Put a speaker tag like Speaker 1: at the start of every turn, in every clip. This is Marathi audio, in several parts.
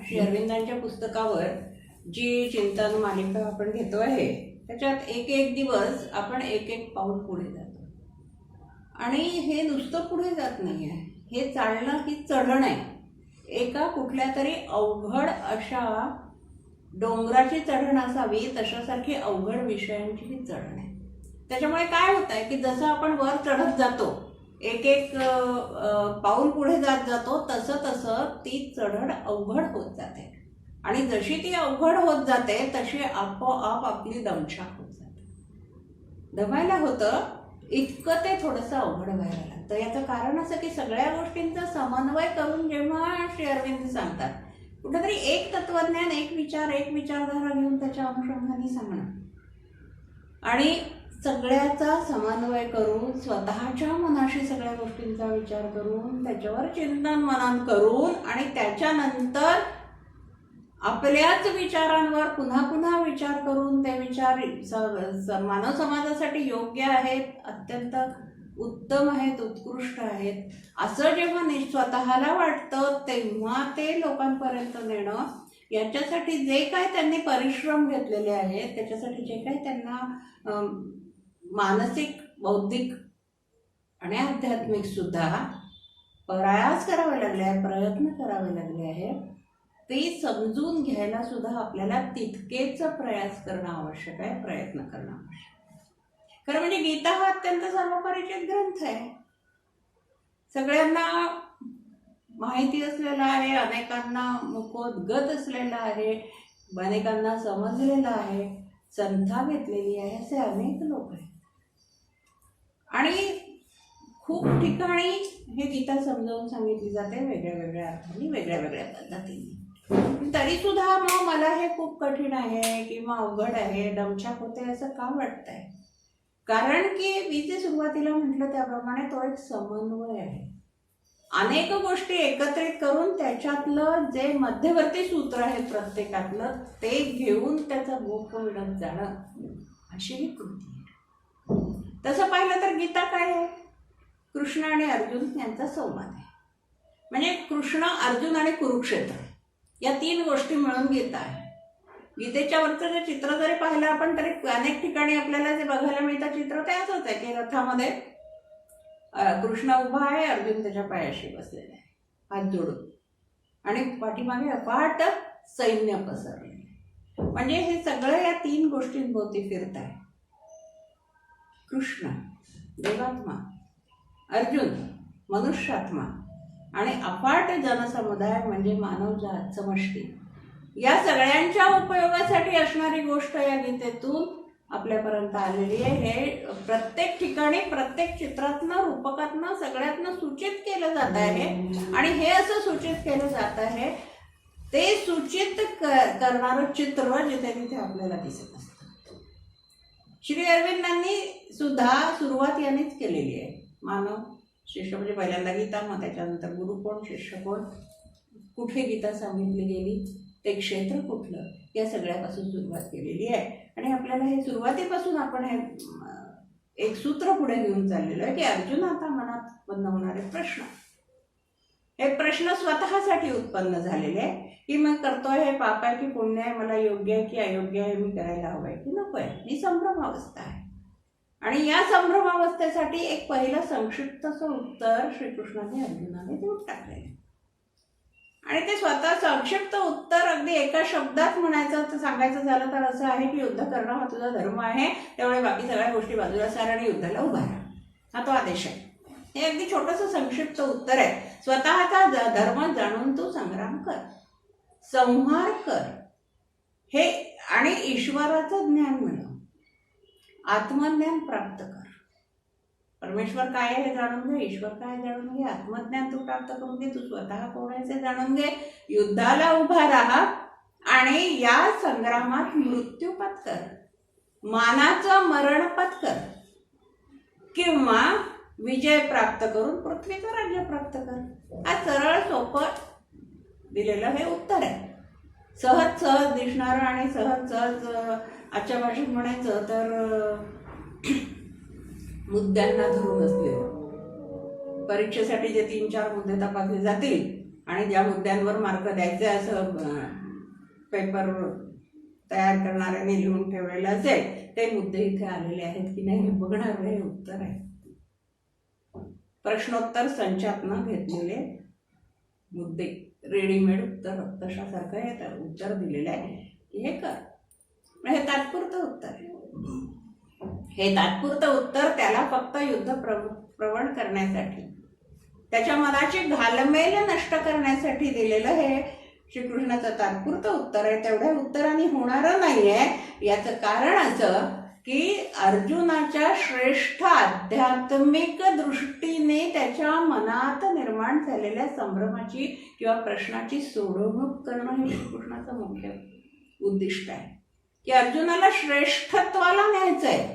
Speaker 1: श्री अरविंदांच्या पुस्तकावर जी चिंतन मालिका आपण घेतो आहे त्याच्यात एक एक दिवस आपण एक एक पाऊल पुढे जातो आणि हे नुसतं पुढे जात नाही आहे, हे चालणं ही चढण आहे। एका कुठल्या तरी अवघड अशा डोंगराची चढण असावी तशासारखी अवघड विषयांची ही चढण आहे। त्याच्यामुळे काय होत आहे की जसं आपण वर चढत जातो, एक एक पाऊल पुढे जात जातो, तसं तसं ती चढण अवघड होत जाते आणि जशी ती अवघड होत जाते तशी आपोआप आपली दमछाक होत जाते। दमायला होतं इतकं ते थोडंसं अवघड व्हायला लागतं। याचं कारण असं की सगळ्या गोष्टींचा समन्वय करून जेव्हा श्री अरविंद सांगतात, कुठेतरी एक तत्वज्ञान, एक विचार, एक विचारधारा घेऊन त्याच्या अनुषंगाने सांगणं आणि सगळ्याचा समन्वय करून स्वतःच्या मनाशी सगळ्या गोष्टींचा विचार करून त्याच्यावर चिंतन मनन करून आणि त्याच्यानंतर आपल्याच विचारांवर पुन्हा पुन्हा विचार करून ते विचार मानव समाजासाठी योग्य आहेत, अत्यंत उत्तम आहेत, उत्कृष्ट आहेत असं जेव्हा स्वतःला वाटतं तेव्हा ते लोकांपर्यंत नेणं, याच्यासाठी जे काय त्यांनी परिश्रम घेतलेले आहेत, त्याच्यासाठी जे काय त्यांना मानसिक, बौद्धिक आणि आध्यात्मिक सुद्धा प्रयास करावे लागले आहेत, प्रयत्न करावे लागले आहेत, ते समजून घ्यायला सुद्धा आपल्याला तितकेच प्रयास करणं आवश्यक आहे, प्रयत्न करणं आवश्यक आहे। खरं म्हणजे गीता हा अत्यंत सर्वपरिचित ग्रंथ आहे, सगळ्यांना माहिती असलेला आहे, अनेकांना मुखोद्गत असलेला आहे, अनेकांना समजलेला आहे, संथा घेतलेली आहे, असे अनेक लोक आहेत आणि खूप ठिकाणी हे गीता समजावून सांगितली जाते वेगळ्या वेगळ्या अर्थाने, वेगळ्या वेगळ्या पद्धतीने। तरी सुद्धा मग मला हे खूप कठीण आहे किंवा अवघड आहे, दमछाक होते असं का वाटतंय? कारण की मी जे सुरुवातीला म्हटलं त्याप्रमाणे तो एक समन्वय आहे। अनेक गोष्टी एकत्रित करून त्याच्यातलं जे मध्यवर्ती सूत्र आहे प्रत्येकातलं ते घेऊन त्याचा भोग मिळत जाणं, अशी ही कृती आहे। तसं पाहिलं तर गीता काय आहे? कृष्ण आणि अर्जुन यांचा संवाद आहे। म्हणजे कृष्ण, अर्जुन आणि कुरुक्षेत्र या तीन गोष्टी मिळून गीता आहे। गीतेच्या वरचं जे चित्र जरी पाहिलं आपण तरी अनेक ठिकाणी आपल्याला जे बघायला मिळतं चित्र ते असंच आहे की रथामध्ये कृष्ण उभा आहे, अर्जुन त्याच्या पायाशी बसलेला आहे हात जोडून आणि पाठीमागे अफाट सैन्य पसरले। म्हणजे हे सगळं या तीन गोष्टींभोवती फिरत आहे। कृष्ण देवात्मा, अर्जुन मनुष्यात्मा आणि अफाट जनसमुदाय म्हणजे मानवजात, समष्टी, या सगळ्यांच्या उपयोगासाठी असणारी गोष्ट या गीतेतून आपल्यापर्यंत आलेली आहे। हे प्रत्येक ठिकाणी, प्रत्येक चित्रातनं, रूपकातनं, सगळ्यातनं सूचित केलं जात आहे आणि हे असं सूचित केलं जात आहे, ते सूचित करणारं चित्र जिथे तिथे आपल्याला दिसत असतं। श्री अरविंदांनी सुद्धा सुरुवात यांनीच केलेली आहे। मानव शिष्य म्हणजे पहिल्यांदा गीता, मग त्याच्यानंतर गुरु कोण, शिष्य कोण, कुठे गीता सांगितली गेली, ते क्षेत्र कुठलं, या सगळ्यापासून सुरुवात केलेली आहे। आणि आपल्याला हे सुरुवातीपासून आपण हे एक सूत्र पुढे घेऊन चाललेलं आहे की अर्जुन आता मनात उत्पन्न होणारे प्रश्न, हे प्रश्न स्वतःसाठी उत्पन्न झालेले आहे की मग करतोय हे पाप आहे की पुण्य आहे, मला योग्य आहे की अयोग्य आहे, मी करायला हवं आहे की नको आहे, ही संभ्रमावस्था आहे। आणि या संभ्रमावस्थेसाठी एक पहिलं संक्षिप्त उत्तर श्रीकृष्णाने अर्जुनाने देऊन टाकलेलं आणि ते स्वतः संक्षिप्त उत्तर अगदी एका शब्दात म्हणायचं तर सांगायचं झालं तर असं आहे की युद्ध करणं हा तुझा धर्म आहे, त्यामुळे बाकी सगळ्या गोष्टी बाजूला सार आणि युद्धाला उभा राहा, हा तो आदेश आहे। हे अगदी छोटंसं संक्षिप्त उत्तर आहे। स्वतःचा धर्म जाणून तू संग्राम कर, संहार कर, हे आणि ईश्वराचं ज्ञान मिळव, आत्मज्ञान प्राप्त कर। परमेश्वर काय आहे हे जाणून घे, ईश्वर काय जाणून घे, आत्मज्ञान तू प्राप्त करून घे, तू स्वतः कोण आहेस हे जाणून घे, युद्धाला उभा राहा आणि या संग्रामात मृत्यू पत्कर, मानाचं मरण पत्कर किंवा विजय प्राप्त करून पृथ्वीचं राज्य प्राप्त कर। हा सरळ सोपं दिलेलं हे उत्तर आहे। सहज सहज दिसणारं आणि सहज सहज आजच्या भाषेत म्हणायचं तर मुद्द्यांना धरून असलेलं, परीक्षेसाठी जे 3-4 मुद्दे तपासले जातील आणि ज्या मुद्द्यांवर मार्क द्यायचे असं पेपर तयार करणाऱ्याने लिहून ठेवलेलं असेल ते मुद्दे इथे आलेले आहेत की नाही हे बघणार हे उत्तर आहे. प्रश्नोत्तर संचातनं घेतलेले मुद्दे रेडीमेड उत्तर तशासारखं हे उत्तर दिलेलं आहे की हे कर. हे तात्पुरतं उत्तर आहे. हे तात्पुरतं उत्तर त्याला फक्त युद्ध प्रवण करण्यासाठी, त्याच्या मनाची घालमेल नष्ट करण्यासाठी दिलेलं हे श्रीकृष्णाचं तात्पुरतं उत्तर आहे. तेवढ्या उत्तराने होणारं नाहीये. याचं कारण असं की अर्जुनाच्या श्रेष्ठ आध्यात्मिक दृष्टीने त्याच्या मनात निर्माण झालेल्या संभ्रमाची किंवा प्रश्नाची सोडवणूक करणं हे श्रीकृष्णाचं मुख्य उद्दिष्ट आहे. की अर्जुनाला श्रेष्ठत्वाला न्यायचंय,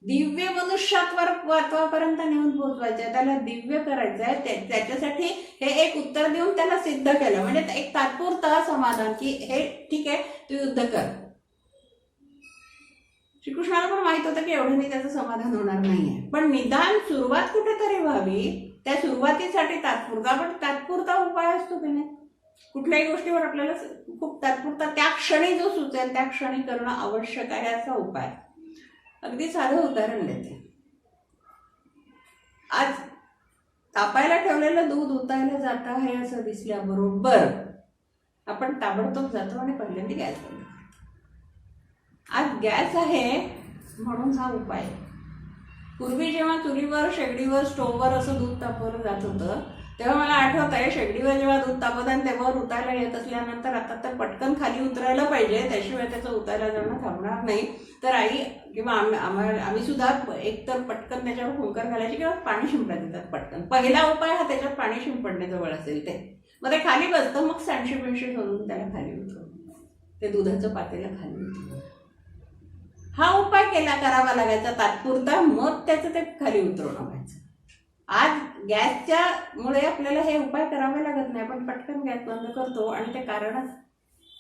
Speaker 1: दिव्य मनुष्यत्वापर्यंत नेऊन पोहोचवायचंय, त्याला दिव्य करायचंय. त्याच्यासाठी हे एक उत्तर देऊन त्याला सिद्ध केलं. म्हणजे एक तात्पुरता समाधान की हे ठीक आहे तू युद्ध कर. श्रीकृष्णाला पण माहित होतं की एवढ्याने त्याचं समाधान होणार नाहीये, पण निदान सुरुवात कुठेतरी व्हावी. त्या सुरुवातीसाठी तात्पुरता उपाय असतो की नाही. कुठल्याही गोष्टीवर आपल्याला खूप तात्पुरता त्या क्षणी जो सुचेल त्या क्षणी करणं आवश्यक आहे असा उपाय. अगदी साधं उदाहरण देते. आज तापायला ठेवलेलं दूध उतायला जात आहे असं दिसल्याबरोबर आपण ताबडतोब जातो आणि पहिल्यांदा गॅस बंद करतो. आज गॅस आहे म्हणून हा उपाय. पूर्वी जेव्हा चुलीवर शेगडीवर स्टोववर असं दूध तापवलं जात होतं तेव्हा मला आठवत आहे शेगडीवर जेव्हा दूध तापवत आणि तेव्हा उतायला येत असल्यानंतर आता तर पटकन खाली उतरायला पाहिजे, त्याशिवाय त्याचं उतायला जाणं थांबणार नाही. तर आई किंवा आम्ही सुद्धा एकतर पटकन त्याच्यावर फुंकर घालायची किंवा पाणी शिंपडत देतात पटकन. पहिला उपाय हा त्याच्यात पाणी शिंपडण्याजवळ असेल ते, मग ते खाली बसतं, मग सांडशी पिंशी सोडून त्याला खाली उतरवून ते दुधाचं पातेलं खाली उतरवून हा उपाय करावा लागायचा तात्पुरता, मग त्याचं ते खाली उतरवणं व्हायचं. आज गॅसच्या मुळे आपल्याला हे उपाय करावे लागत नाही. आपण पटकन गॅस बंद करतो आणि ते कारणच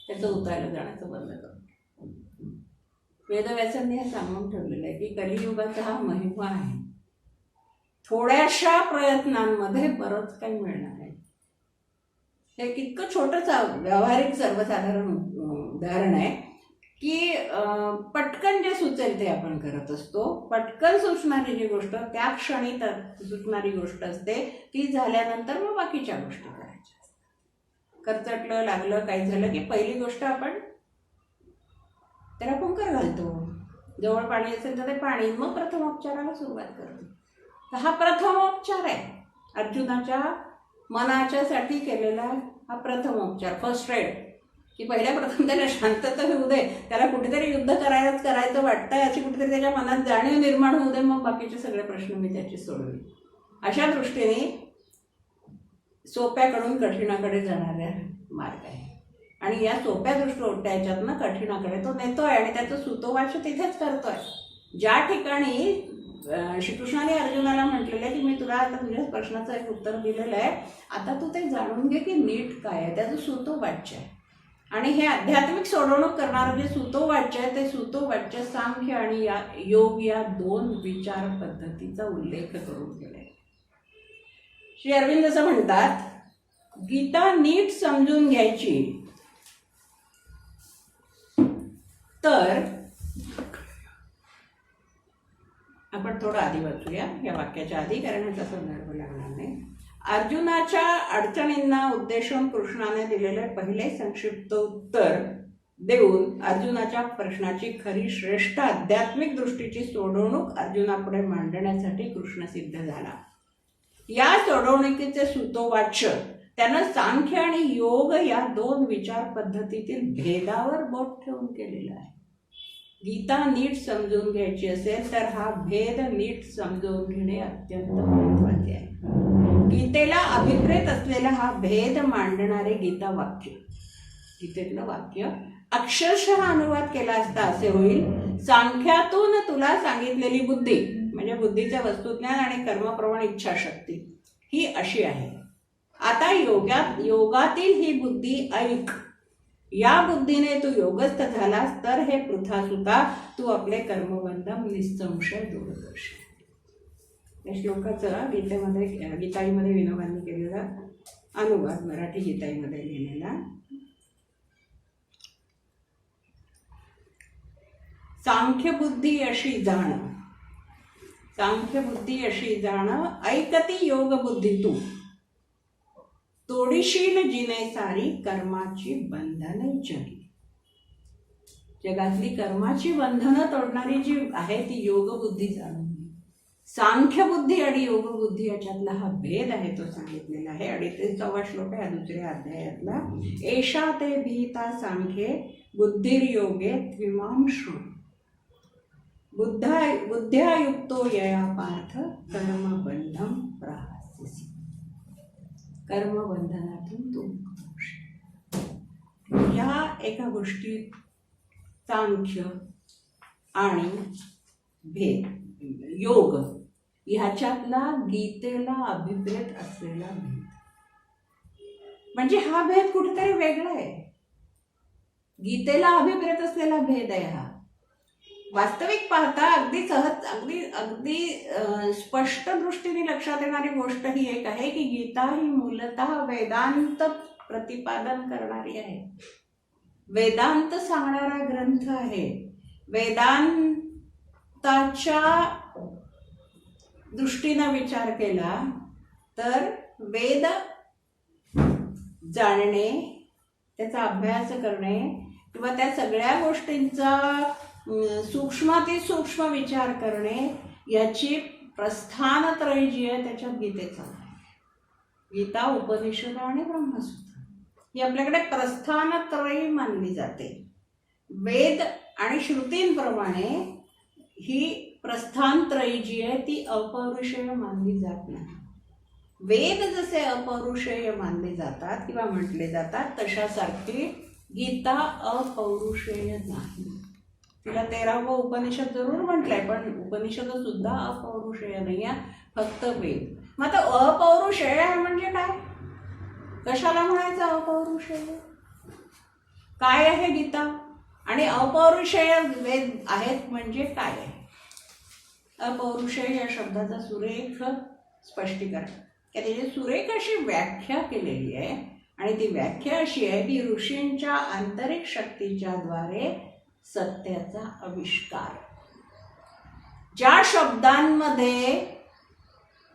Speaker 1: त्याचं उतरायला जाण्याचं बंद करतो. वेदव्यासांनी हे सांगून ठेवलेलं आहे की कलियुगाचा हा महिमा आहे. थोड्याशा प्रयत्नांमध्ये बरंच काही मिळणार आहे. हे कितकं छोटंच व्यावहारिक सर्वसाधारण उदाहरण आहे की पटकन जे सुचेल ते आपण करत असतो. पटकन सुचणारी जी गोष्ट त्या क्षणी सुचणारी गोष्ट असते, ती झाल्यानंतर मग बाकीच्या गोष्टी करायच्या असतात. खर्चटलं लागलं काही झालं की पहिली गोष्ट आपण त्याला फुंकर घालतो. जवळ पाणी असेल तर ते पाणी, मग प्रथमोपचाराला सुरुवात करतो. हा प्रथमोपचार आहे अर्जुनाच्या मनाच्यासाठी केलेला हा प्रथमोपचार, फर्स्ट एड. की प्रथम त्याला शांतता होऊ दे, त्याला कुठेतरी युद्ध करायचं वाटतंय अशी कुठेतरी त्याच्या मनात जाणीव निर्माण होऊ दे, मग बाकीचे सगळे प्रश्न मी त्याची सोडवेन. अशा दृष्टीने सोप्याकडून कठीणाकडे जाणारा मार्ग आहे. आणि या सोप्या दृष्टीच्यातनं कठीणाकडे तो नेतोय आणि त्याचं सुतोवाच तिथेच करतोय. ज्या ठिकाणी श्रीकृष्णाने अर्जुनाला म्हटलेलं आहे की मी तुला आता तुझ्या प्रश्नाचं एक उत्तर दिलेलं आहे, आता तू ते जाणून घे की नीट काय आहे, त्याचं सुतोवाच्य आहे. आणि हे आध्यात्मिक सोडवणूक करणारं जे सुतोवाच्य आहे ते सुतोवाच्य सांख्य आणि योग या दोन विचार पद्धतीचा उल्लेख करून केलाय. श्री अरविंद असं म्हणतात, गीता नीट समजून घ्यायची तर आपण थोडं आधी वाचूया या वाक्याच्या आधी, कारण ह्याचा संदर्भ लागणार नाही. अर्जुनाच्या अडचणींना उद्देशून कृष्णाने दिलेले पहिले संक्षिप्त उत्तर देऊन अर्जुनाच्या प्रश्नाची खरी श्रेष्ठ आध्यात्मिक दृष्टीची सोडवणूक अर्जुनापुढे मांडण्यासाठी कृष्ण सिद्ध झाला. या सोडवणुकीचे सुतोवाच्य त्यानं सांख्य आणि योग या दोन विचार पद्धतीतील भेदावर बोट ठेवून केलेला आहे. गीता नीट समजून घ्यायची असेल तर हा भेद नीट समजून घेणे अत्यंत महत्त्वाचे आहे. गीतेला अभिप्रेत असलेला हा भेद मांडणारे गीता वाक्य, गीतेतलं वाक्य अक्षरशः अनुवाद केला असता असे होईल, सांख्यातून तुला सांगितलेली बुद्धी म्हणजे बुद्धीचे वस्तुज्ञान आणि कर्मप्रवण इच्छाशक्ती ही अशी आहे. आता योगातील ही बुद्धी ऐक. या बुद्धीने तू योगस्थ झालास तर हे पृथासुता तू आपले कर्मबंधन निसंशय दूर करशील. या श्लोकाचं गीताईमध्ये विनोबांनी केलेलं अनुवाद मराठी गीताईमध्ये लिहिलेला. सांख्यबुद्धी अशी जाण, सांख्यबुद्धी अशी जाण, ऐकती योग बुद्धी तू, तोडीशील जिने सारी कर्माची बंधने जगी. जगातली कर्माची बंधनं तोडणारी जी आहे ती योगबुद्धी जाणून. सांख्यबुद्धी आणि योगबुद्धी याच्यातला हा भेद आहे तो सांगितलेला आहे. 38वा श्लोक आहे दुसऱ्या अध्यायातला. एषा ते भीता सांख्ये बुद्धिर्योगे त्विमां शृणु, बुद्ध्यायुक्तो यया पार्थ कर्मबंधम प्रहास्यसि. कर्मबंधनातून तू मुक्त होशील. या एका गोष्टीत सांख्य आणि भेद, योग ह्याच्यातला गीतेला अभिप्रेत असलेला भेद, म्हणजे हा भेद कुठेतरी वेगळा आहे. गीतेला अभिप्रेत असलेला भेद आहे हा. वास्तविक पाहता अगदी सहज, अगदी अगदी स्पष्ट दृष्टीने लक्षात येणारी गोष्ट ही एक आहे की गीता ही मूलतः वेदांत प्रतिपादन करणारी आहे. वेदांत सांगणारा ग्रंथ आहे. वेदांताच्या दृष्टीनं विचार केला तर वेद जाणणे, त्याचा अभ्यास करणे किंवा त्या सगळ्या गोष्टींचा सूक्ष्मातिसूक्ष्म विचार करणे याची प्रस्थानत्रय जी आहे त्याच्यात गीतेचा आहे. गीता, उपनिषद आणि ब्रह्मसूत्र ही आपल्याकडे प्रस्थानत्रयी मानली जाते. वेद आणि श्रुतींप्रमाणे ही प्रस्थानत्रयी जी आहे ती अपौरुषेय मानली जात नाही. वेद जसे अपौरुषेय मानले जातात किंवा म्हटले जातात तशासारखी गीता अपौरुषेय नाही. तिला 13वं उपनिषद जरूर म्हटलंय, पण उपनिषद सुद्धा अपौरुषेय नाही आहे, फक्त वेद. मग आता अपौरुषेय म्हणजे काय? कशाला म्हणायचं अपौरुषेय? काय आहे गीता आणि अपौरुषेय वेद आहेत म्हणजे काय आहे? अपौरुषेय या शब्दाचा सुरेख स्पष्टीकरण, त्याची सुरेख अशी व्याख्या केलेली आहे. आणि ती व्याख्या अशी आहे की ऋषींच्या आंतरिक शक्तीच्या द्वारे सत्याचा आविष्कार. ज्या शब्दांमध्ये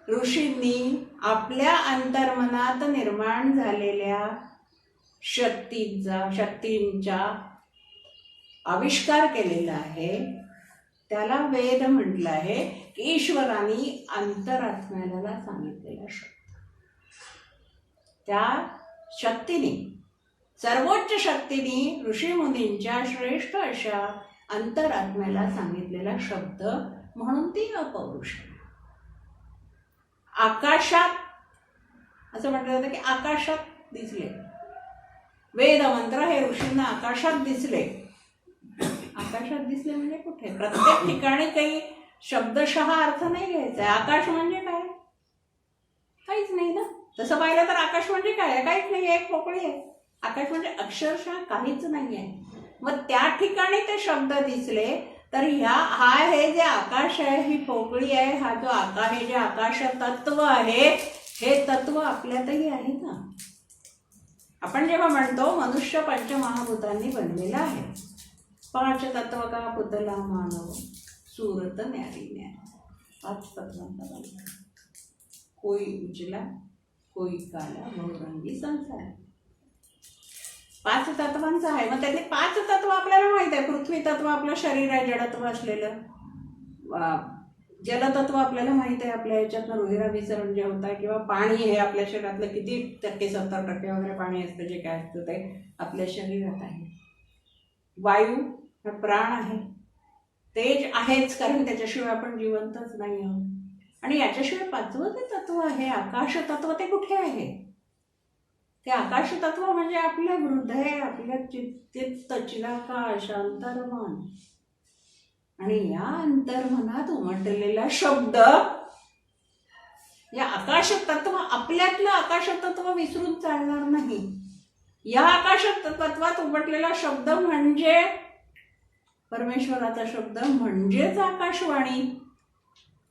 Speaker 1: ऋषींनी आपल्या अंतर्मनात निर्माण झालेल्या शक्तींचा आविष्कार केलेला आहे त्याला वेद म्हटलं आहे. की ईश्वराने अंतरात्म्याला सांगितलेला शब्द, त्या शक्तीने, सर्वोच्च शक्तीने ऋषीमुनींच्या श्रेष्ठ अशा अंतरात्म्याला सांगितलेला शब्द, म्हणून ती अपौरुषेय. आकाशात असं म्हटलं जातं की आकाशात दिसले वेद मंत्र, हे ऋषींना आकाशात दिसले. आकाशात दिसले म्हणजे कुठे? प्रत्येक ठिकाणी काही शब्दशः अर्थ नाही घ्यायचा. आकाश म्हणजे काय? काहीच नाही ना. तसं पाहिलं तर आकाश म्हणजे काय? काहीच नाही, एक पोकळी आहे. आकाश म्हणजे अक्षरशः काहीच नाही आहे. मग त्या ठिकाणी ते शब्द दिसले तर हे जे आकाश आहे, ही पोकळी आहे, हा जो आकाश, हे जे आकाश तत्व आहे, हे तत्व आपल्यातही आहे ना. आपण जेव्हा म्हणतो मनुष्य पंचमहाभूतांनी बनलेला आहे, 5 तत्व का पुतला मानव, सूरत न्यारी न्याय, 5 तत्वांचा बनला. कोई उजला, कोई काला, बहुरंगी संसार, 5 तत्वांचा आहे. मग त्यातले 5 तत्व आपल्याला माहित आहे. पृथ्वी तत्व आपलं शरीर आहे, जडत्व असलेलं. जलतत्व आपल्याला माहित आहे, आपल्या याच्यातनं रुधिराभिसरण जे होत आहे, किंवा पाणी हे आपल्या शरीरातलं किती टक्के, 70% वगैरे पाणी असतं, जे काय असतं ते आपल्या शरीरात आहे. वायू हा प्राण आहे, तेज आहेच, कारण त्याच्याशिवाय आपण जिवंतच नाही आहोत. आणि याच्याशिवाय 5वं जे तत्व आहे आकाश तत्व, ते कुठे आहे? ते आकाश तत्व म्हणजे आपलं हृदय, आपलं चित्त, चिदाकाश, अंतर्मन. आणि या अंतर्मनात उमटलेला शब्द, या आकाश तत्व, आपल्यातलं आकाश तत्व विसरून चालणार नाही. या आकाश तत्वात उमटलेला शब्द म्हणजे परमेश्वराचा शब्द, म्हणजेच आकाशवाणी.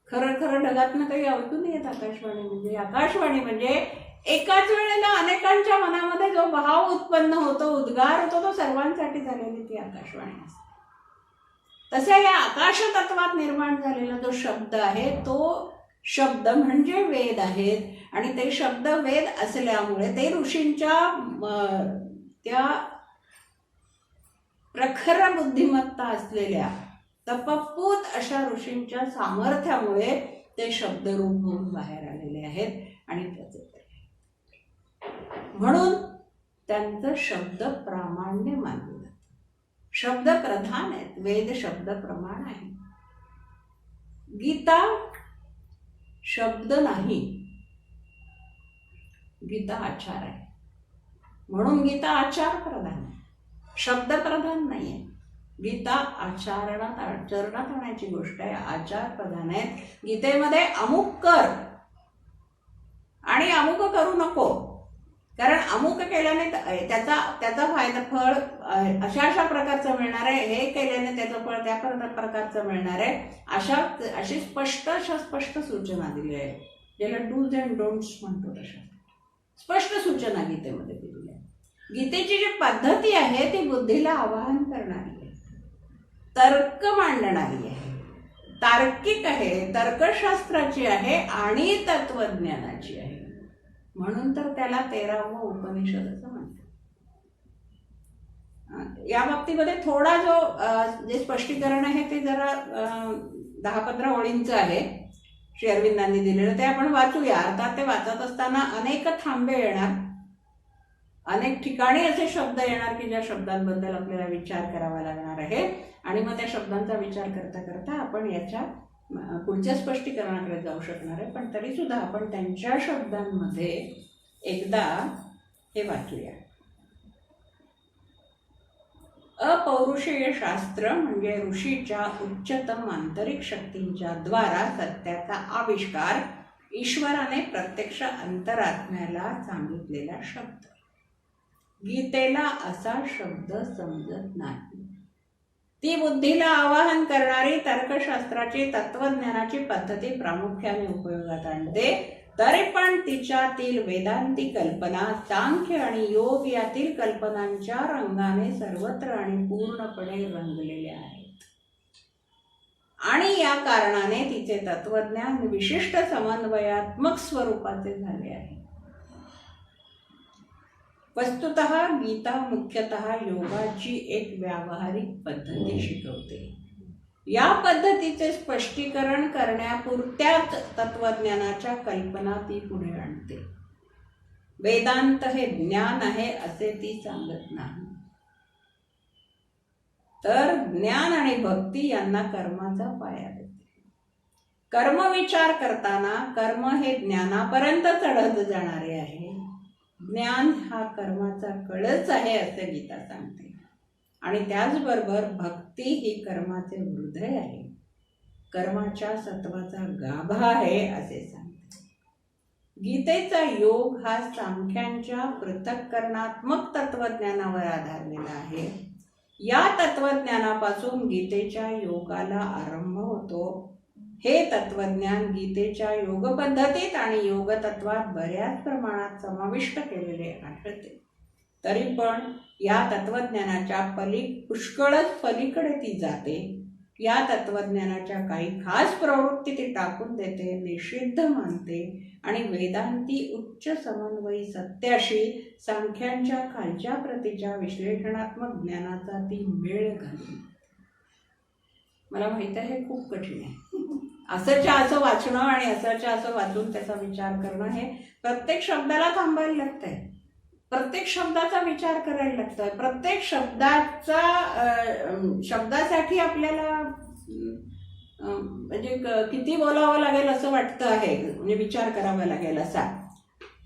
Speaker 1: खरं खरं ढगातनं काही ऐकून येत आकाशवाणी म्हणजे. आकाशवाणी म्हणजे एकाच वेळेला अनेकांच्या मनामध्ये जो भाव उत्पन्न होतो, उद्गार होतो, तो सर्वांसाठी झालेली ती आकाशवाणी असते. तसं या आकाश तत्वात निर्माण झालेला जो शब्द आहे तो शब्द म्हणजे वेद आहेत. आणि ते शब्द वेद असल्यामुळे ते ऋषींच्या त्या प्रखर बुद्धिमत्ता असलेल्या तपपूत अशा ऋषींच्या सामर्थ्यामुळे ते शब्दरूप होऊन बाहेर आलेले आहेत. आणि त्याचे म्हणून त्यांचं शब्द प्रामाण्य मानलं जातं. शब्द प्रधान आहेत, वेद शब्द प्रमाण आहे. गीता शब्द नाही, गीता आचार आहे. म्हणून गीता आचार प्रधान आहे, शब्द प्रधान नाहीये. गीता आचरणात आणायची गोष्ट आहे, आचार प्रधान आहे. गीतेमध्ये अमुक कर आणि अमुक करू नको, कारण अमुक केल्याने त्याचा फायदा फळ अशा प्रकारचं मिळणार आहे, हे केल्याने त्याचं फळ त्या प्रकारचं मिळणार आहे, अशी स्पष्ट सूचना दिली आहे. ज्याला डूज अँड डोंट्स म्हणतो तशा स्पष्ट सूचना गीतेमध्ये दिलेल्या आहे. गीतेची जी पद्धती आहे ती बुद्धीला आवाहन करणारी आहे, तर्क मांडणारी आहे, तार्किक आहे, तर्कशास्त्राची आहे आणि तत्वज्ञानाची आहे. म्हणून तर त्याला 13वं उपनिषद असं म्हणतात. या बाबतीमध्ये थोडा जे स्पष्टीकरण आहे ते जरा 10-15 ओळींचं आहे श्री अरविंदांनी दिलेलं, ते आपण वाचूया. अर्थात ते वाचत असताना अनेक थांबे येणार, अनेक ठिकाणी असे शब्द येणार की ज्या शब्दांबद्दल आपल्याला विचार करावा लागणार आहे. आणि मग त्या शब्दांचा विचार करता करता आपण याच्या पुढच्या स्पष्टीकरणाकडे जाऊ शकणार आहे. पण तरी सुद्धा आपण त्यांच्या शब्दांमध्ये एकदा हे वाचूया. अपौरुषेय शास्त्र म्हणजे ऋषीच्या उच्चतम आंतरिक शक्तींच्या द्वारा सत्याचा आविष्कार, ईश्वराने प्रत्यक्ष अंतरात्म्याला सांगितलेला शब्द. गीतेला असा शब्द समजत नाही. ती बुद्धीला आवाहन करणारी तर्कशास्त्राची तत्वज्ञानाची पद्धती प्रामुख्याने उपयोगात आणते. तरी पण तिच्यातील वेदांती कल्पना, सांख्य आणि योग यातील कल्पनांच्या रंगाने सर्वत्र आणि पूर्णपणे रंगलेल्या आहेत. आणि या कारणाने तिचे तत्वज्ञान विशिष्ट समन्वयात्मक स्वरूपाचे झाले आहे. वस्तुतः गीता मुख्यतः योगाची एक व्यावहारिक पद्धती शिकवते. या पद्धतीचे स्पष्टीकरण करण्यापुरत्याच तत्वज्ञानाच्या कल्पना ती पुढे आणते. वेदांत हे ज्ञान आहे असे ती सांगत नाही, तर ज्ञान आणि भक्ती यांना कर्माचा पाया देते. कर्मविचार करताना कर्म हे ज्ञानापर्यंत चढत जाणारे आहे. ज्ञान हा कर्माचा कळस आहे असे गीता सांगते. आणि त्याचबरोबर भक्ती ही कर्माचे हृदय आहे, कर्माच्या सत्वाचा गाभा आहे असे सांगते. गीतेचा योग हा सांख्यांच्या पृथक्करणात्मक तत्वज्ञानावर आधारलेला आहे. या तत्वज्ञानापासून गीतेच्या योगाला आरंभ होतो. हे तत्वज्ञान गीतेच्या योग पद्धतीत आणि योग तत्वात बऱ्याच प्रमाणात समाविष्ट केलेले आढळते. तरी पण या तत्वज्ञानाच्या पुष्कळच पलीकडे ती जाते. या तत्वज्ञानाच्या काही खास प्रवृत्ती ती टाकून देते, निषिद्ध मानते आणि वेदांती उच्च समन्वयी सत्याशी सांख्यांच्या खालच्या प्रतीच्या विश्लेषणात्मक ज्ञानाचा ती मेळ घालते. मला माहित आहे हे खूप कठीण आहे. असंच्या असं वाचणं आणि असंच्या असं वाचून त्याचा विचार करणं, हे प्रत्येक शब्दाला थांबायला लागतंय, प्रत्येक शब्दाचा विचार करायला लागतोय, प्रत्येक शब्दासाठी आपल्याला म्हणजे किती बोलावं लागेल असं वाटतं आहे, म्हणजे विचार करावा लागेल असा.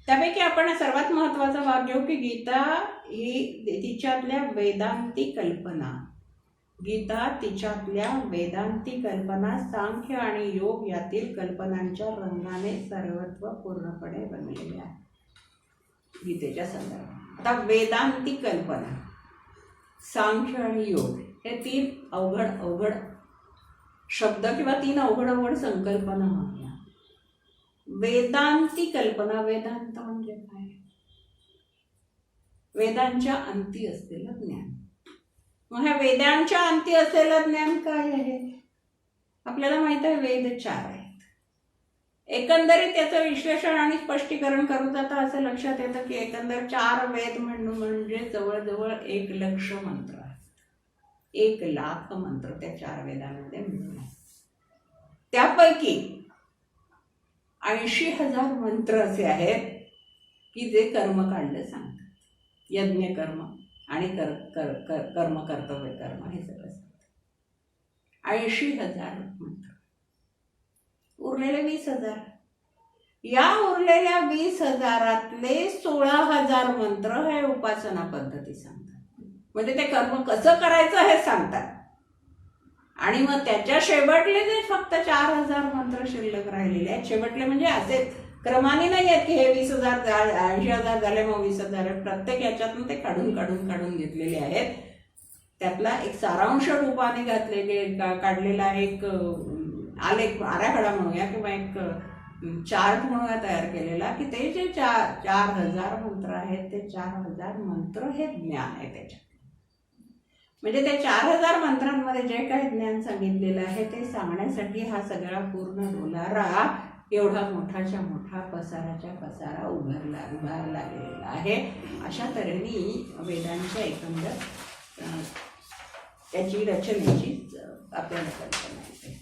Speaker 1: त्यापैकी आपण सर्वात महत्त्वाचा भाग घेऊ की गीता ही तिच्यातल्या वेदांती कल्पना, गीता तिच्यातल्या वेदांती कल्पना सांख्य आणि योग यातील कल्पनांच्या रंगाने सर्वत्व पूर्णपणे बनलेले आहे. गीतेच्या संदर्भात आता वेदांती कल्पना, सांख्य आणि योग हे 3 अवघड शब्द किंवा 3 अवघड संकल्पना म्हणूया. वेदांती कल्पना. वेदांत म्हणजे काय? वेदांच्या अंती असलेलं ज्ञान. मग ह्या वेदांच्या अंती असलेलं ज्ञान काय आहे? आपल्याला माहित आहे वेद 4 आहेत. एकंदरीत त्याचं विश्लेषण आणि स्पष्टीकरण करू जाता असं लक्षात येतं की एकंदर 4 वेद म्हणजे जवळजवळ 1,00,000 मंत्र आहेत. 1,00,000 मंत्र त्या 4 वेदांमध्ये मिळून आहेत. त्यापैकी 80,000 मंत्र असे आहेत की जे कर्मकांड सांगतात. यज्ञ कर्म आणि कर्म कर्तव्य कर्म हे सगळं सांगतात. 80,000 मंत्र. उरलेले 20,000. या उरलेल्या 20,000तले 16,000 मंत्र हे उपासना पद्धती सांगतात. म्हणजे ते कर्म कसं करायचं हे सांगतात. आणि मग त्याच्या शेवटले जे फक्त 4,000 मंत्र शिल्लक राहिलेले आहेत. शेवटले म्हणजे असे क्रमाने नाही आहेत की हे 20,000 80,000 झाले मग 20,000. प्रत्येक याच्यातून ते काढून घेतलेले आहेत. त्यातला एक सारांश रूपाने काढलेला एक आलेख आराखडा म्हणूया किंवा एक चार्ट म्हणूया तयार केलेला की ते जे 4,000 मंत्र आहेत ते 4,000 मंत्र हे ज्ञान आहे त्याच्यात. म्हणजे त्या 4,000 मंत्रांमध्ये जे काही ज्ञान सांगितलेलं आहे ते सांगण्यासाठी हा सगळा पूर्ण डोलारा एवढा मोठाच्या मोठा पसारा उभारला गेलेला आहे. अशा तऱ्हेने वेदांच्या एकंदर त्याची रचनेची आपल्याला कल्पना येते.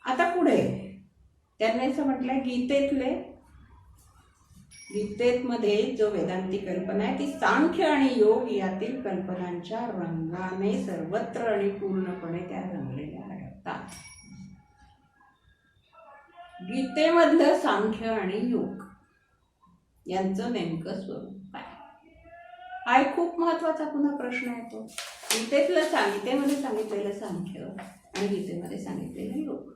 Speaker 1: आता पुढे त्यांनी असं म्हटलंय गीतेमध्ये जो वेदांती कल्पना आहे ती सांख्य आणि योग यातील कल्पनांच्या रंगाने सर्वत्र आणि पूर्णपणे त्या रंगलेल्या आढळतात. गीतेमधलं सांख्य आणि योग यांचं नेमकं स्वरूप काय? हा एक खूप महत्वाचा पुन्हा प्रश्न येतो. गीतेमध्ये सांगितलेलं सांख्य आणि गीतेमध्ये सांगितलेलं योग.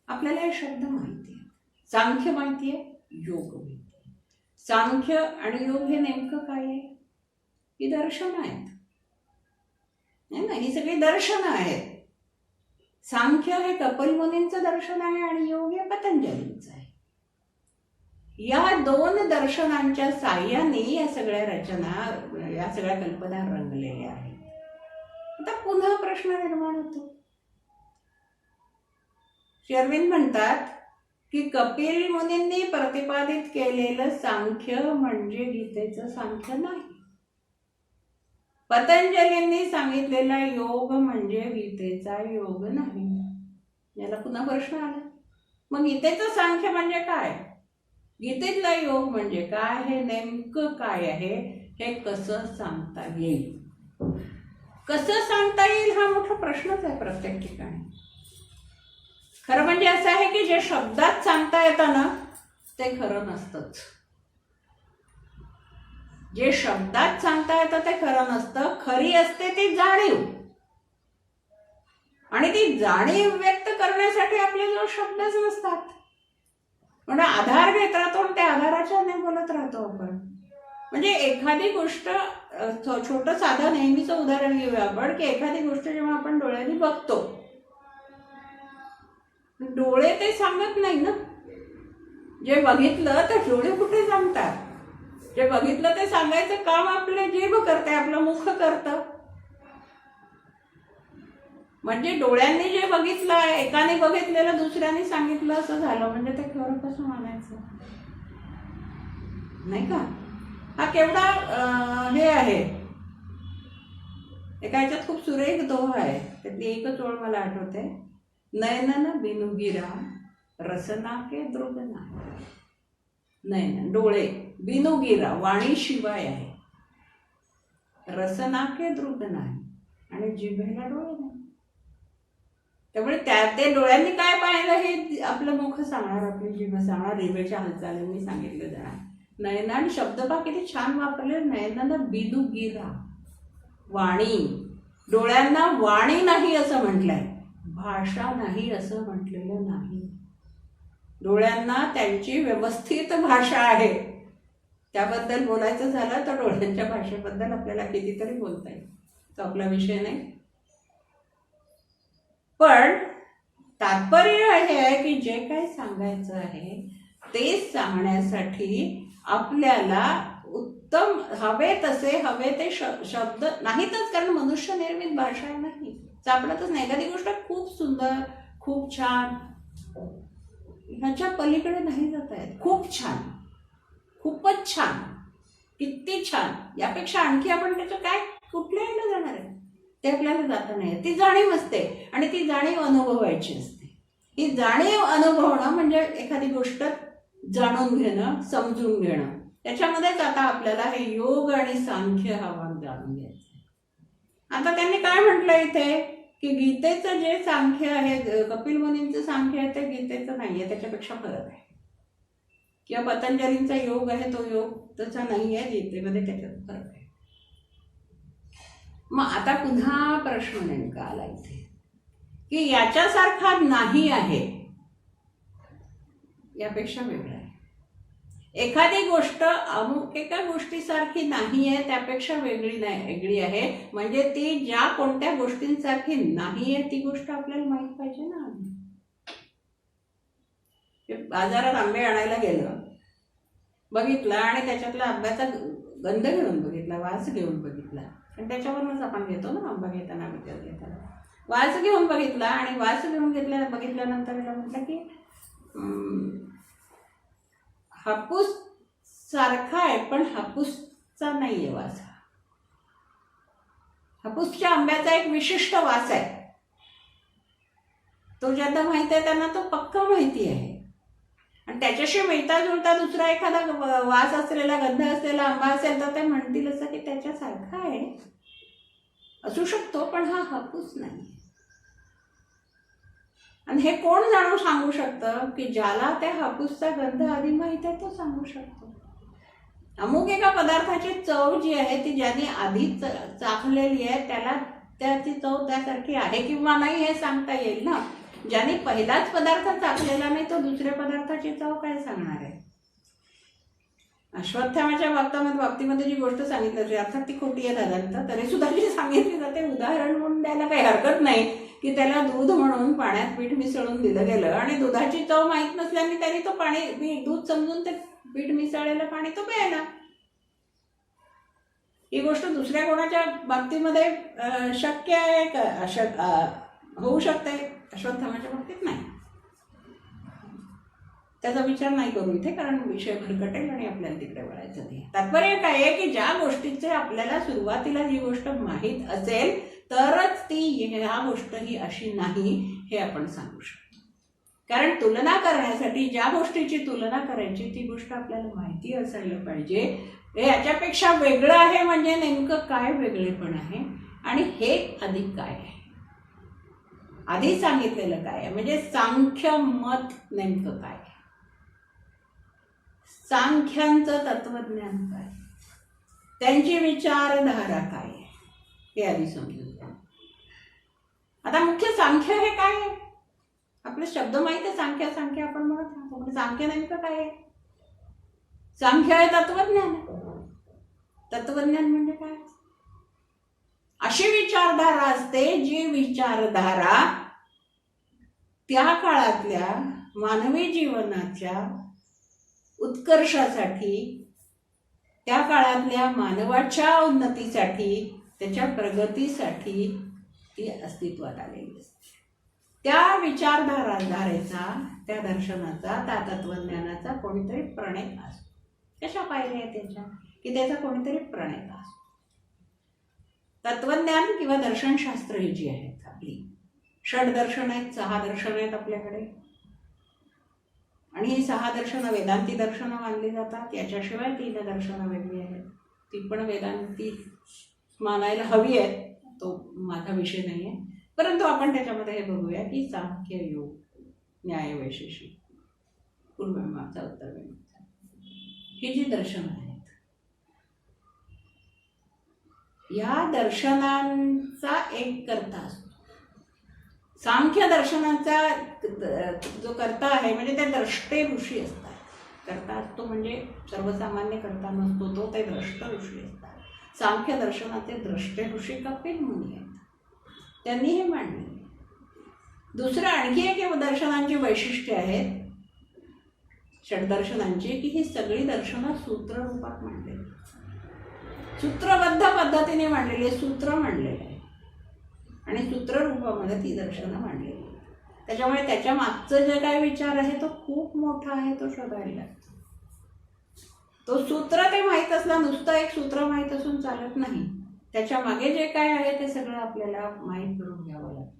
Speaker 1: आपल्याला हे शब्द माहिती आहे. सांख्य माहिती आहे, योग माहिती आहे. सांख्य आणि योग हे नेमकं काय आहे? ही दर्शनं आहेत. नाही ना, ही सगळी दर्शनं आहेत. सांख्य हे कपिल मुनींचं दर्शन आहे आणि योग हे पतंजलींचं आहे. या 2 दर्शनांच्या साह्याने या सगळ्या रचना, या सगळ्या कल्पना रंगलेल्या आहेत. आता पुन्हा प्रश्न निर्माण होतो. श्री अरविंद म्हणतात की कपिल मुनींनी प्रतिपादित केलेलं सांख्य म्हणजे गीतेचं सांख्य नाही. पतंजलींनी सांगितलेला योग म्हणजे गीतेचा योग नाही. याला पुन्हा प्रश्न आला. मग गीतेचं सांख्य म्हणजे काय? गीतेतला योग म्हणजे काय? हे नेमकं काय आहे? हे कसं सांगता येईल? कसं सांगता येईल हा मोठा प्रश्नच आहे प्रत्येक ठिकाणी. खरं म्हणजे असं आहे की जे शब्दात सांगता येतं ना ते खरं नसतंच. जे शब्दात सांगता येतं ते खरं नसतं. खरी असते ती जाणीव. आणि ती जाणीव व्यक्त करण्यासाठी आपल्याजवळ शब्दच नसतात. म्हणजे आधार घेत राहतो आणि त्या आधाराच्या बोलत राहतो आपण. म्हणजे एखादी गोष्ट, छोटं साधं नेहमीचं उदाहरण घेऊया आपण की एखादी गोष्ट जेव्हा आपण डोळ्यांनी बघतो, डोळे ते सांगत नाही ना. जे बघितलं तर डोळे कुठे सांगतात? जे बघितलं ते सांगायचं काम आपले जीभ करते, आपलं मुख करतं. म्हणजे डोळ्यांनी जे बघितलं, एकाने बघितलेलं दुसऱ्याने सांगितलं असं झालं म्हणजे ते खरं कसं मानायचं? नाही का? हा केवढा हे आहे. एका ह्याच्यात खूप सुरेख दोहा आहे. त्यातली एकच ओळ मला आठवते. नयनन बिनुगिरा रसना के द्रुग नाही. नयन डोळे, बिनुगिरा वाणी शिवाय आहे, रसना के द्रुग नाही, आणि जिभेला डोळे नाही. त्यामुळे ते डोळ्यांनी काय पाहिलं हे आपलं मुख सांगणार, आपली जिभ सांगणार, जिभेच्या हालचालींनी सांगितलं जाणार. नयन आणि शब्द पहा किती छान वापरले. नयनन बिनुगिरा वाणी. डोळ्यांना वाणी नाही असं म्हटलंय, भाषा नाही असं म्हटलेलं नाही. डोळ्यांना त्यांची व्यवस्थित भाषा आहे. त्याबद्दल बोलायचं झालं तर डोळ्यांच्या भाषेबद्दल आपल्याला कितीतरी बोलता येईल. तो आपला विषय नाही. पण तात्पर्य हे आहे की जे काही सांगायचं आहे ते सांगण्यासाठी आपल्याला उत्तम हवे तसे हवे ते शब्द नाहीतच, कारण मनुष्य निर्मित भाषा नाही, सापडतच नाही. एखादी गोष्ट खूप सुंदर, खूप छान, ह्याच्या पलीकडे नाही जाता येत. खूप छान, खूपच छान, किती छान, यापेक्षा आणखी आपण त्याचं काय कुठल्याही जाणार आहे ते आपल्याला जाता नाही. ती जाणीव असते आणि ती जाणीव अनुभवायची असते. ही जाणीव अनुभवणं म्हणजे एखादी गोष्ट जाणून घेणं, समजून घेणं. त्याच्यामध्येच आता आपल्याला हे योग आणि सांख्य हा भाग जाणून घ्यायचा. आता त्यांनी काय म्हटलं इथे की गीतेचं जे सांख्य आहे, कपिल मुनींचं सांख्य आहे, ते गीतेचं नाहीये, त्याच्यापेक्षा फरक आहे. किंवा पतंजलींचा योग आहे तो योग तसा नाही आहे गीतेमध्ये, त्याच्यात फरक आहे. मग आता पुन्हा प्रश्न नेमका आला इथे की याच्यासारखा नाही आहे, यापेक्षा वेगळा आहे. एखादी गोष्ट अमुक एका गोष्टीसारखी नाही आहे, त्यापेक्षा वेगळी आहे. म्हणजे ती ज्या कोणत्या गोष्टींसारखी नाही आहे ती गोष्ट आपल्याला माहित पाहिजे ना. बाजारात आंबे आणायला गेलं, बघितला आणि त्याच्यातला आंब्याचा गंध घेऊन बघितला, वास घेऊन बघितला, आणि त्याच्यावरूनच आपण घेतो ना आंबा घेताना, विकत घेताना. वास घेऊन बघितला आणि वास घेऊन बघितल्यानंतर त्याला म्हटलं की हापूस सारखा आहे पण हापूसचा नाहीये वास. हापूसच्या आंब्याचा एक विशिष्ट वास आहे, तो ज्यांना माहिती आहे त्यांना तो पक्का माहिती आहे. आणि त्याच्याशी मिळता जुळता दुसरा एखादा वास असलेला, गंध असलेला आंबा असेल तर ते म्हणतील असं की त्याच्यासारखा आहे, असू शकतो पण हा हापूस नाही. आणि हे कोण जाणून सांगू शकतं की ज्याला त्या हापूसचा गंध आधी माहित आहे तो सांगू शकतो. अमुक एका पदार्थाची चव जी आहे ती ज्याने आधी चाखलेली आहे त्याला त्याची चव त्यासारखी आहे किंवा नाही हे सांगता येईल ना. ज्याने पहिलाच पदार्थ चाखलेला नाही तो दुसऱ्या पदार्थाची चव काय सांगणार आहे. अश्वत्थामाच्या बाबतीमध्ये जी गोष्ट सांगितली जाते अर्थात ती खोटी आहे साधारणतः, तरी सुद्धा जी सांगितली जाते उदाहरण म्हणून द्यायला काही हरकत नाही की त्याला दूध म्हणून पाण्यात पीठ मिसळून दिलं गेलं आणि दुधाची चव माहीत नसल्याने त्यांनी तो पाणी दूध समजून ते पीठ मिसळलेलं पाणी तो प्यायला. ही गोष्ट दुसऱ्या कोणाच्या बाबतीमध्ये शक्य आहे का? होऊ शकते, अश्वत्थामाच्या बाबतीत नाही. त्याचा विचार नाही करू इथे, कारण विषय भरकटेल आणि आपल्याला तिकडे वळायचं नाही. तात्पर्य काय आहे की ज्या गोष्टीचे आपल्याला सुरुवातीला जी गोष्ट माहीत असेल तरच ती ह्या गोष्ट ही अशी नाही हे आपण सांगू शकतो. कारण तुलना करण्यासाठी ज्या गोष्टीची तुलना करायची ती गोष्ट आपल्याला माहिती असायला पाहिजे. याच्यापेक्षा वेगळं आहे म्हणजे नेमकं काय वेगळेपण आहे आणि हे अधिक काय आहे, आधी सांगितलेलं काय आहे, म्हणजे सांख्य मत नेमकं काय, सांख्यांचं तत्वज्ञान काय, त्यांची विचारधारा काय आहे हे आधी समजून घ्या. आता मुख्य सांख्य हे काय आहे, आपले शब्द माहिती आहे, सांख्य सांख्य आपण म्हणत राहतो. सांख्य नेमकं काय आहे? सांख्य हे तत्वज्ञान आहे. तत्वज्ञान म्हणजे काय? अशी विचारधारा असते जी विचारधारा त्या काळातल्या मानवी जीवनाच्या उत्कर्षासाठी, त्या काळातल्या मानवाच्या उन्नतीसाठी, त्याच्या प्रगतीसाठी ती अस्तित्वात आलेली असते. त्या विचारधारेचा, त्या दर्शनाचा, त्या तत्वज्ञानाचा कोणीतरी प्रणेता असतो. कशा पायऱ्या आहेत त्याच्या की त्याचा कोणीतरी प्रणेता असतो. तत्वज्ञान किंवा दर्शनशास्त्र ही जी आहेत आपली, षडदर्शन आहेत, 6 दर्शन आहेत आपल्याकडे, आणि ही 6 दर्शनं वेदांती दर्शनं मानली जातात. याच्याशिवाय 3 दर्शनं वेगळी आहेत, ती पण वेदांती मानायला हवी आहेत. तो माझा विषय नाही आहे, परंतु आपण त्याच्यामध्ये हे बघूया की सांख्य, योग, न्याय वैशेषिक, पूर्वमीमांसा, उत्तरमीमांसा ही जी दर्शनं आहेत, या दर्शनांचा एक कर्ता असतो. सांख्य दर्शनाचा जो कर्ता आहे म्हणजे ते द्रष्टे ऋषी असतात. कर्ता असतो म्हणजे सर्वसामान्य कर्ता नसतो तो, ते द्रष्ट ऋषी असतात. सांख्य दर्शनाचे द्रष्टे ऋषी कपिल मुनी आहेत. त्यांनी हे मांडले. दुसरं आणखी एक दर्शनांची वैशिष्ट्य आहेत षडदर्शनांची, की ही सगळी दर्शनं सूत्ररूपात मांडलेली, सूत्रबद्ध पद्धतीने मांडलेली, सूत्र मांडलेलं आहे आणि सूत्ररूपामध्ये ती दर्शनं मांडलेली. त्याच्यामुळे त्याच्या मागचं जे काय विचार आहे तो खूप मोठा आहे, तो शोधायला लागतो. तो सूत्र ते माहीत असला, नुसतं एक सूत्र माहीत असून चालत नाही, त्याच्या मागे जे काय आहे ते सगळं आपल्याला माहीत करून घ्यावं लागतं.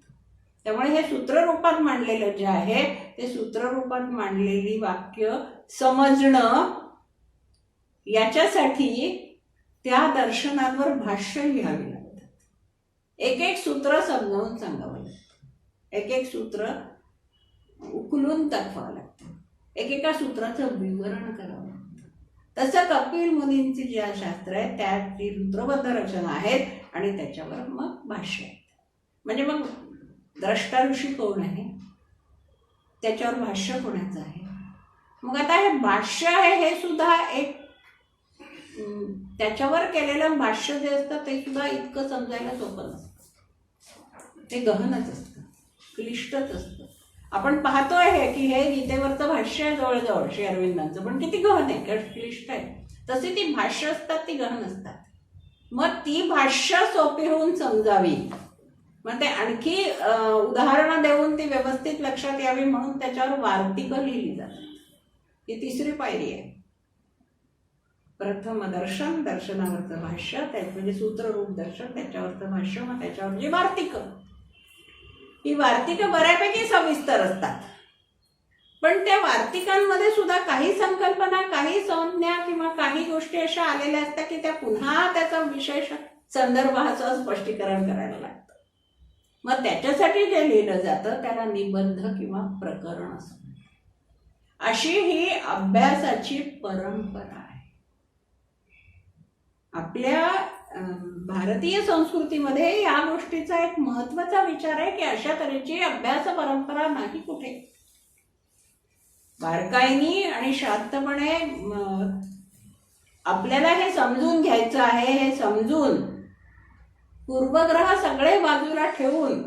Speaker 1: त्यामुळे हे सूत्ररूपात मांडलेलं जे आहे ते सूत्ररूपात मांडलेली वाक्य समजणं, याच्यासाठी त्या दर्शनांवर भाष्य लिहावी लागतात. एक एक सूत्र समजावून सांगावं लागतं, एक एक सूत्र उकलून दाखवावं लागतं, एकेका सूत्राचं विवरण करावं लागतं. तसं कपिल मुनींची जी शास्त्र आहे त्यात ती सूत्रबद्ध रचना आहेत आणि त्याच्यावर मग भाष्य आहेत. म्हणजे मग द्रष्टा ऋषी कोण आहे, त्याच्यावर भाष्य कोणाचं आहे. मग आता हे भाष्य आहे हे सुद्धा एक त्याच्यावर केलेलं भाष्य जे असतं ते सुद्धा इतकं समजायला सोपं नसतं, ते गहनच असतं, क्लिष्टच असतं. आपण पाहतोय हे की हे गीतेवरचं भाष्य आहे जवळजवळ श्री अरविंदांचं, पण किती गहन आहे, क्लिष्ट आहे. तशी ती भाष्य असतात, ती गहन असतात. मग ती भाष्य सोपी होऊन समजावी, मग ते आणखी उदाहरणं देऊन ती व्यवस्थित लक्षात यावी म्हणून त्याच्यावर वार्तिकं लिहिली जातात. ही तिसरी पायरी आहे. प्रथम दर्शन, दर्शनावरचं भाष्य, म्हणजे सूत्ररूप दर्शन, त्याच्यावरचं भाष्य, मग त्याच्यावर जी वार्तिकं. ही वार्तिकं बऱ्यापैकी सविस्तर असतात, पण त्या वार्तिकांमध्ये सुद्धा काही संकल्पना, काही संज्ञा किंवा काही गोष्टी अशा आलेल्या असतात की त्या पुन्हा त्याचा विशेष संदर्भाचं स्पष्टीकरण करायला लागतं. मग त्याच्यासाठी जे लिहिलं जातं त्याला निबंध किंवा प्रकरण असं. अशी ही अभ्यासाची परंपरा आहे. आपल्या भारतीय संस्कृतीमध्ये या गोष्टीचा एक महत्वाचा विचार आहे की अशा तऱ्हेची अभ्यास परंपरा नाही कुठे. बारकाईनी आणि शांतपणे आपल्याला हे समजून घ्यायचं आहे. हे समजून पूर्वग्रह सगळे बाजूला ठेवून,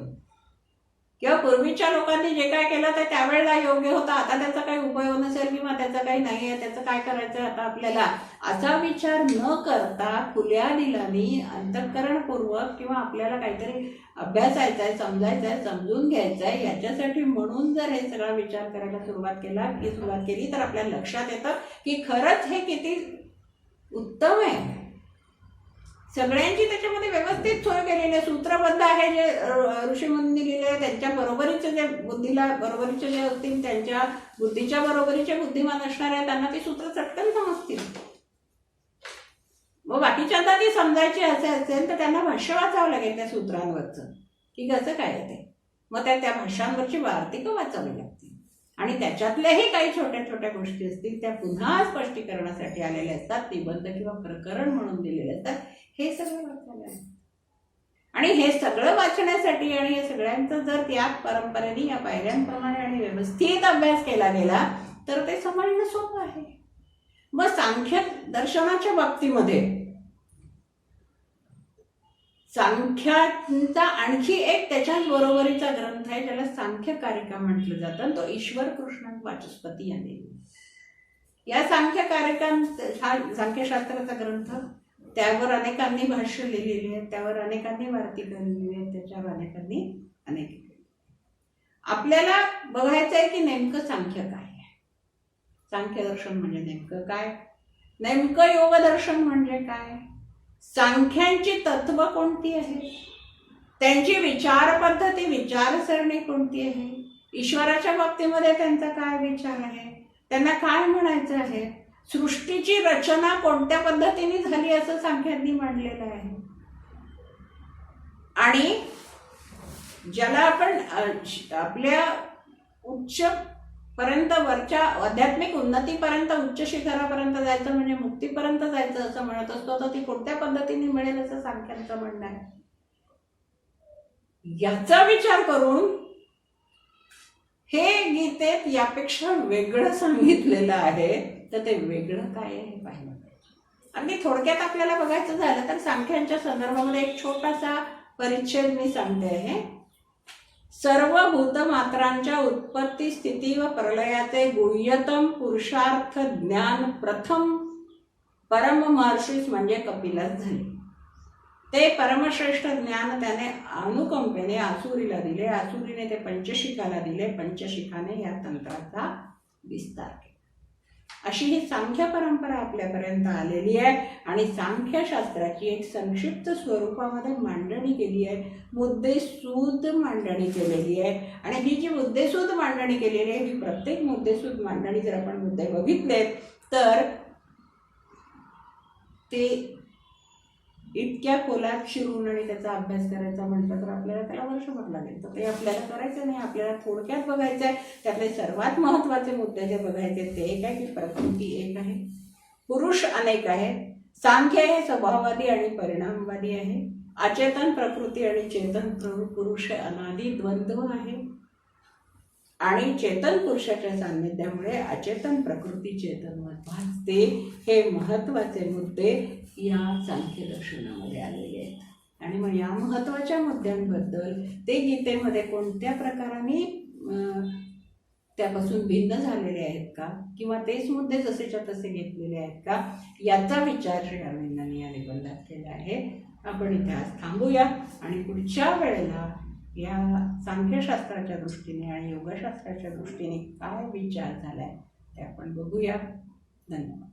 Speaker 1: किंवा पूर्वीच्या लोकांनी जे काय केलं ते त्यावेळेला योग्य होतं, आता त्याचा काही उपयोग नसेल किंवा त्याचं काही नाही आहे, त्याचं काय करायचं आता आपल्याला, असा विचार न करता खुल्या दिलानी अंतःकरणपूर्वक किंवा आपल्याला काहीतरी अभ्यासायचा आहे, समजायचं आहे, समजून घ्यायचं आहे, याच्यासाठी म्हणून जर हे सगळा विचार करायला सुरुवात केली तर आपल्याला लक्षात येतं की खरंच हे किती उत्तम आहे. सगळ्यांची त्याच्यामध्ये व्यवस्थित सोय केलेली आहे, सूत्रबद्ध आहे. जे ऋषीमुनींनी लिहिले त्यांच्या बरोबरीचे जे बुद्धीला बरोबरीचे जे असतील, त्यांच्या बुद्धीच्या बरोबरीचे बुद्धिमान असणारे आहेत, त्यांना ती सूत्र चटकन समजतील. मग बाकीच्यांना ती समजायची असेल तर त्यांना भाष्य वाचावं लागेल त्या सूत्रांवरचं की कसं काय ते. मग त्या भाष्यांवरची वार्तिकं वाचावी लागतील आणि त्याच्यातल्याही काही छोट्या छोट्या गोष्टी असतील त्या पुन्हा स्पष्टीकरणासाठी आलेल्या असतात, निबंध किंवा प्रकरण म्हणून दिलेले असतात. हे सगळं वाचायला आहे आणि हे सगळं वाचण्यासाठी आणि हे सगळ्यांचं जर त्या परंपरेने या पायऱ्यांप्रमाणे आणि व्यवस्थित अभ्यास केला गेला तर ते समजणं सोपं आहे. मग सांख्य दर्शनाच्या बाबतीमध्ये सांख्याचा आणखी एक त्याच्याच बरोबरीचा ग्रंथ आहे ज्याला सांख्य कारिका म्हटलं जातं. तो ईश्वर कृष्ण वाचस्पती यांनी. या सांख्य कारिकांत हा सांख्यशास्त्राचा ग्रंथ, त्यावर अनेकांनी भाष्य लिहिलेली आहेत, त्यावर अनेकांनी वार्तिकं लिहिली आहेत, त्याच्यावर अनेकांनी अनेक. आपल्याला बघायचं आहे की नेमकं सांख्य काय आहे, सांख्य दर्शन म्हणजे नेमकं काय, नेमकं योग दर्शन म्हणजे काय, सांख्यांची तत्व कोणती आहे, त्यांची विचार पद्धती विचारसरणी कोणती आहे, ईश्वराच्या बाबतीमध्ये त्यांचा काय विचार आहे, त्यांना काय म्हणायचं आहे, सृष्टीची रचना कोणत्या पद्धतीने झाली असं सांख्यांनी मांडलेलं आहे. आणि ज्याला आपण आपल्या उच्च पर्यंत, वरच्या आध्यात्मिक उन्नतीपर्यंत, उच्च शिखरापर्यंत जायचं म्हणजे मुक्तीपर्यंत जायचं असं म्हणत असतो, तर ती कोणत्या पद्धतीने मिळेल असं सांख्यांचं म्हणणं आहे. याचा विचार करून हे गीतेत यापेक्षा वेगळं सांगितलेलं आहे, तर ते वेगळं काय आहे हे पाहिलं पाहिजे. अगदी थोडक्यात आपल्याला बघायचं झालं तर सांख्यांच्या संदर्भामध्ये एक छोटासा परिच्छेद मी सांगते आहे. सर्व भूतमात्रांच्या उत्पत्ती स्थिती व प्रलयाचे गुह्यतम पुरुषार्थ ज्ञान प्रथम परम महर्षीस म्हणजे कपिलास झाले. ते परमश्रेष्ठ ज्ञान त्याने अनुकंपेने आसुरीला दिले. आसुरीने ते पंचशिखाला दिले. पंचशिखाने या तंत्राचा विस्तार केला. अशी ही सांख्य परंपरा आपल्यापर्यंत आलेली आहे आणि सांख्यशास्त्राची एक संक्षिप्त स्वरूपामध्ये मांडणी केली आहे. मुद्देसूद मांडणी केलेली आहे. आणि ही जी मुद्देसूद मांडणी केलेली आहे, ही प्रत्येक मुद्देसूद मांडणी जर आपण मुद्दे बघितले तर ते इतक्या खोलात शिरून आणि त्याचा अभ्यास करायचा म्हटलं तर आपल्याला त्याला वर्षभर लागेल. तर ते आपल्याला करायचं नाही. आपल्याला थोडक्यात बघायचं आहे. त्यातले सर्वात महत्त्वाचे मुद्दे जे बघायचे ते एक आहे की प्रकृती एक आहे, पुरुष अनेक आहेत, सांख्य हे स्वभाववादी आणि परिणामवादी आहे, अचेतन प्रकृती आणि चेतन पुरुष अनादी द्वंद्व आहे आणि चेतन पुरुषाच्या सान्निध्यामुळे अचेतन प्रकृती चेतनवत भासते. हे महत्त्वाचे मुद्दे या सांख्य दर्शनामध्ये आलेले आहेत. आणि मग या महत्त्वाच्या मुद्द्यांबद्दल ते गीतेमध्ये कोणत्या प्रकाराने त्यापासून भिन्न झालेले आहेत का, किंवा तेच मुद्दे जसेच्या तसे घेतलेले आहेत का, याचा विचार श्री अरविंदांनी या निबंधात केला आहे. आपण इथे आज थांबूया आणि पुढच्या वेळेला या सांख्यशास्त्राच्या दृष्टीने आणि योगशास्त्राच्या दृष्टीने काय विचार झालाय ते आपण बघूया. धन्यवाद.